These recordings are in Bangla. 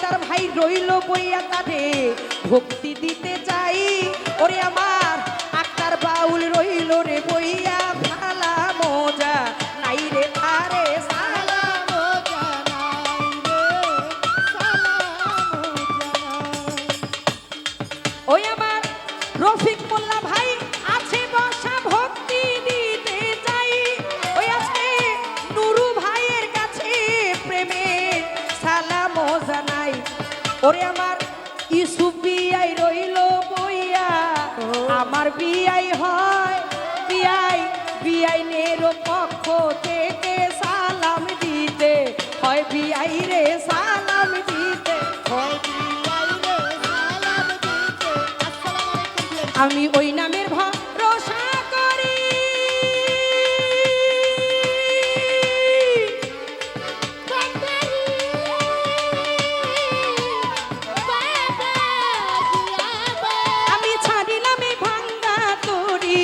আক্তার ভাই রইল বইয়া তারে ভক্তি দিতে চাই। ওরে আমার আক্তার বাউল রইল রে বইয়া ভালা মজা নাই রে আরে সালাম ওই আমার রফিক মোল্লা ভাই আছে বসা ভক্তি দিতে চাই। ওই আজকে নুরু ভাইয়ের কাছে প্রেমের সালাম জানাই। ওরে আমার ইসুফ বিয়াই রইল বইয়া আমার বিয়াই হয় বিআইনের পক্ষ থেকে সালাম দিতে হয় বিআই রে সালাম দিতে হয় আমি ওই নামের ভরসা করি আমি ছাড়িলাম এই ভাঙ্গা তরি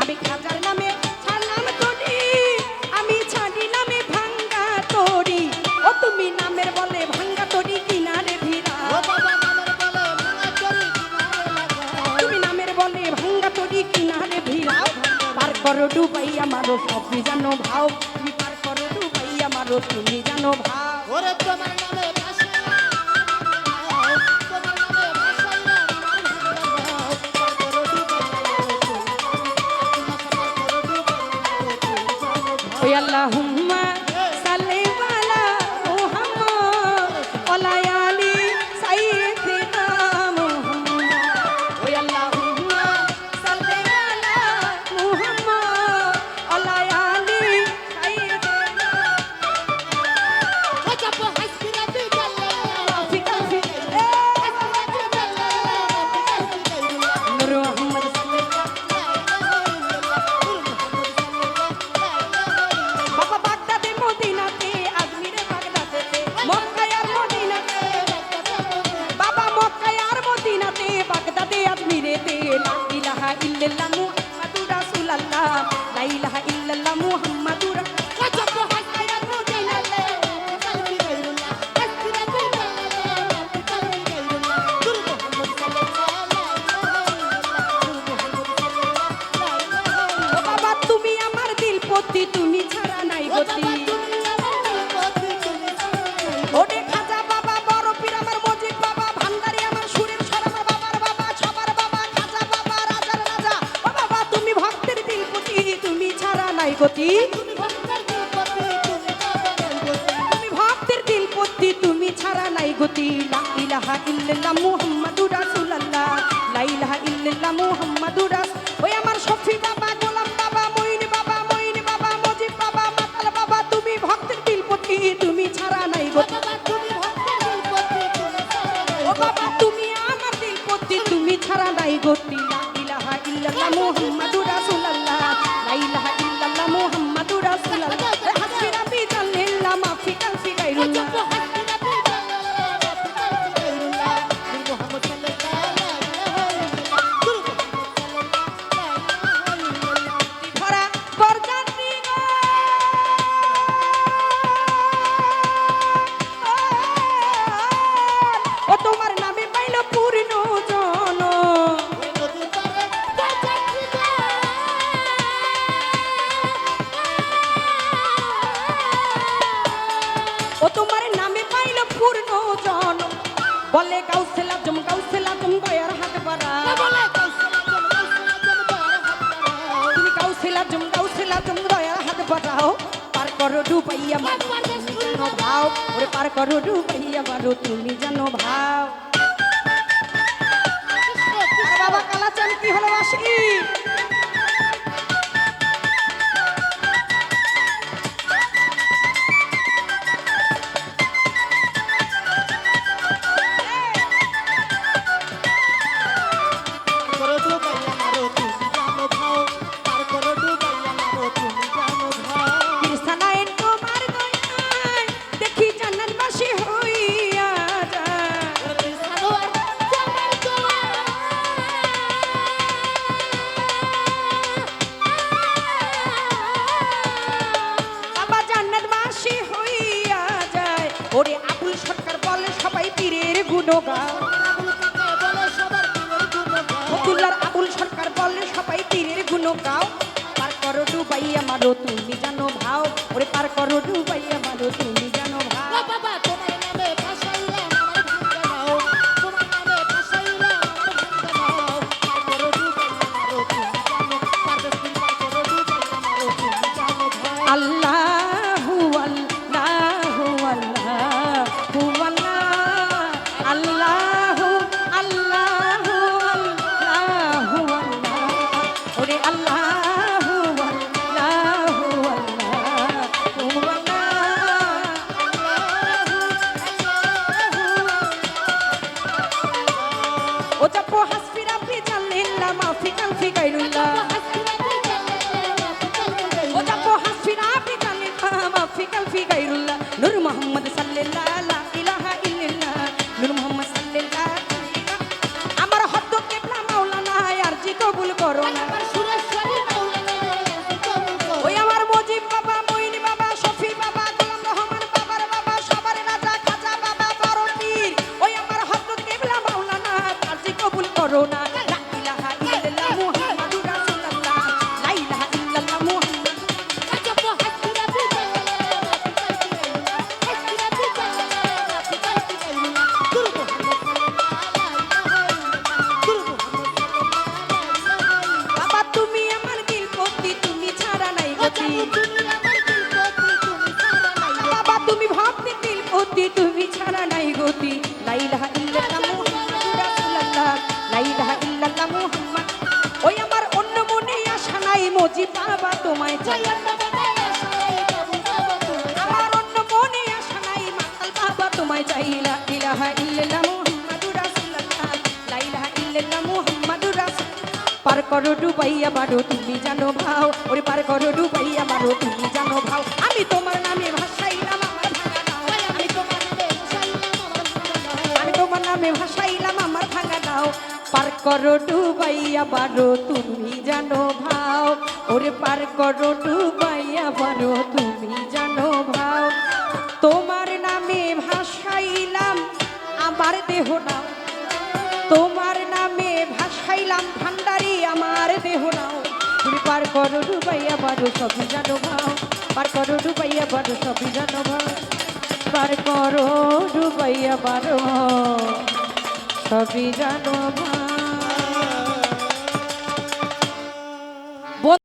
আমি খাজার নামে ছাড়লাম তরি আমি ছাড়িলাম এই ভাঙ্গা তরি ও তুমি নামের বলে ভাঙ্গা তরি কিনারে ভিড়া ভাঙ্গা তরি কিনারে ভিড়াও পার করো ডুবাই আমারও সবই জানো ভাও তুমি পার করো ডুবাই আমারও তুমি জানো ভাও ওরে তোমার নামে ওই আল্লাহুম্মা সাল্লি আলা মুহাম্মদ ওয়া আলি সাইয়্যিদিনা মুহাম্মদ ওই আল্লাহুম্মা সাল্লি আলা মুহাম্মদ ওয়া আলি সাইয়্যিদিনা ওয়াজাব হাসবিরাতি জাল্লাল্লাহ ফি কালবি হাসবিরাতি জাল্লাল্লাহ নূর মুহাম্মদ বাবা বাগদাদে মদিনাতে আজমিরে বাগদাদেতে মক্কায় আর মদিনাতে বাবা মক্কায় আর মদিনাতে বাগদাদে আজমিরেতে লা ইলাহা ইল্লাল্লাহ মুহাম্মাদুর রাসূলুল্লাহ লা ইলাহা ইল্লাল্লাহ মুহাম্মাদুর ওয়াজাব হাসবিরাতি জাল্লাল্লাহ কালবি গায়রুল্লাহ হাসবিরাতি জাল্লাল্লাহ কালবি গায়রুল্লাহ নূর মুহাম্মদ সাল্লাল্লাহু ও বাবা তুমি আমার দিল পতি তুমি ছাড়া নাই গতি ওরে খাজা বাবা বড় পীর আমার মজিদ বাবা ভান্ডারি আমার সুরের স্বর আমার বাবার বাবা সবার বাবা খাজা বাবা রাজার রাজা ও বাবা তুমি ভক্তের দিল পতি তুমি ছাড়া নাই গতি তুমি ভক্তের দিল পতি তুমি ছাড়া নাই গতি লা ইলাহা ইল্লাল্লাহ মুহাম্মাদুর রাসূলুল্লাহ লা ইলাহা ইল্লাল্লাহ মুহাম্মাদুর রাসূল ওই আমার শফি বাবা গোলাম বাবা মঈন বাবা মজিদ বাবা মাতাল বাবা তুমি ভক্তের দিল পতি তুমি ছাড়া নাই গতি ও বাবা তুমি আমার দিল পতি তুমি ছাড়া নাই গতি লা ইলাহা ইল্লাল্লাহ মুহাম্মাদুর রাসূলুল্লাহ লা ইলাহা ইল্লাল্লাহ মুহাম্মাদুর রাসূলুল্লাহ হাসবি রাব্বি জাল্লাল্লাহ মাফি কালফি গায়রুল্লাহ ভরা বরযাত্রী গো ও তোমার নামে পাইল পূর্ণ জন ও তোমার নামে পাইল পূর্ণ জন বলে গাউসেলা জম গয়ার হাত বাড়া তুমি গাউসেলা জম গয়ার হাত বাড়াও পার করো ডুবাইয়া মারো তুমি জানো ভাও ওরে পার করো ডুবাইয়া মারো তুমি জানো ভাও আরে বাবা কালাচান কি হলো বাসি দেখি জান্নাতবাসী হইয়া যায় ওরে আবুল সরকার বলে সবাই পীর ডোগাও আবুল কাকে বলে সবার পীরের গুণগান ফতুল্লার আবুল সরকার বলে সবাই পীরের গুণ গাও পার করো ডুবাইয়া মারো তুমি জানো ভাও ওরে পার করো ডুবাইয়া মারো তুমি জানো ও ভাও বাবা তোমার নামে ভাসাইলাম আমার ভাঙ্গা নাও তোমার নামে ভাসাইলাম আমার ভাঙ্গা নাও পার করো ডুবাইয়া মারো তুমি জানো পারদেশ পার করো ডুবাইয়া মারো তুমি জানো ভাই আল্লাহু আল্লাহু আল্লাহু আল্লাহ আল্লাহু আল্লাহু আল্লাহু আল্লাহ ওরে আল্লাহু আল্লাহু আল্লাহু আল্লাহ ও জাপো হাসবি রাব্বি জাল্লিল্লাহ মাফি কালফি গায়রুল্লাহ ও জাপো হাসবি রাব্বি জাল্লিল্লাহ মাফি কালফি গায়রুল্লাহ নূর মুহাম্মদ সাল্লাল্লাহু লা ইলাহা ইল্লাল্লাহ নূর মুহাম্মদ সাল্লাল্লাহু আমার হদ্দ কিবলা মাওলানা আরজি কবুল করো না আমার সুরেশ্বরী মাওলানা কবুল করো ওই আমার মুজিব বাবা মঈন বাবা শফি বাবা গোলাম রহমান বাবার বাবা সবার রাজা খাজা বাবা বড় পীর ওই আমার হযরত কিবলা মাওলানা আরজি কবুল করো না লা ইলাহা ইল্লাল্লাহ মুহাম্মাদুর রাসূলুল্লাহ লা ইলাহা ইল্লাল্লাহ মুহাম্মাদ আজব হাসিরা বিজাল্লাহ হাসিরা বিজাল্লাহ গুরু মুহাম্মদ বাবা তুমি আমার দিল পতি তুমি ছাড়া নাই গতি বাবা তুমি ভক্তি দিল পতি তুমি ছাড়া নাই গতি লা ইলাহা ইল্লাল্লাহ মুহাম্মাদুর রাসূলুল্লাহ লা ইলাহা ইল্লাল্লাহ মুহাম্মাদ ওই আমার অন্য মনে আশা নাই মুজিব বাবা তোমায় চাই আমার অন্য মনে আশা নাই মাতাল বাবা তোমায় চাই লা ইলাহা ইল্লাল্লাহ মুহাম্মাদুর রাসূলুল্লাহ লা ইলাহা ইল্লাল্লাহ মুহাম্মাদুর রাসূল পার করো ডুবাইয়া মারো তুমি জানো ভাও ওরে পার করো ডুবাইয়া মারো তুমি জানো ভাও আমি তোমার নামে ভাসাইলাম আমার ভাঙা নাও আমি তোমার নামে ভাসাইলাম আমার ভাঙা নাও পার করো ডুবাইয়া মারো তুমি জানো ভাও ওরে পার করো ডুবাইয়া মারো তুমি জানো ভাও তোমার নামে ভাসাইলাম আমার দেহ নাও তোমার নামে ভাসাইলাম ভান্ডারি আমার দেহ নাও তুমি পার করো ডুবাইয়া বারো সবই জানো ভাও পার করো ডুবাইয়া বারো সবই জানো ভাও পার করো ডুবাইয়া বারো সবই জানো ভাও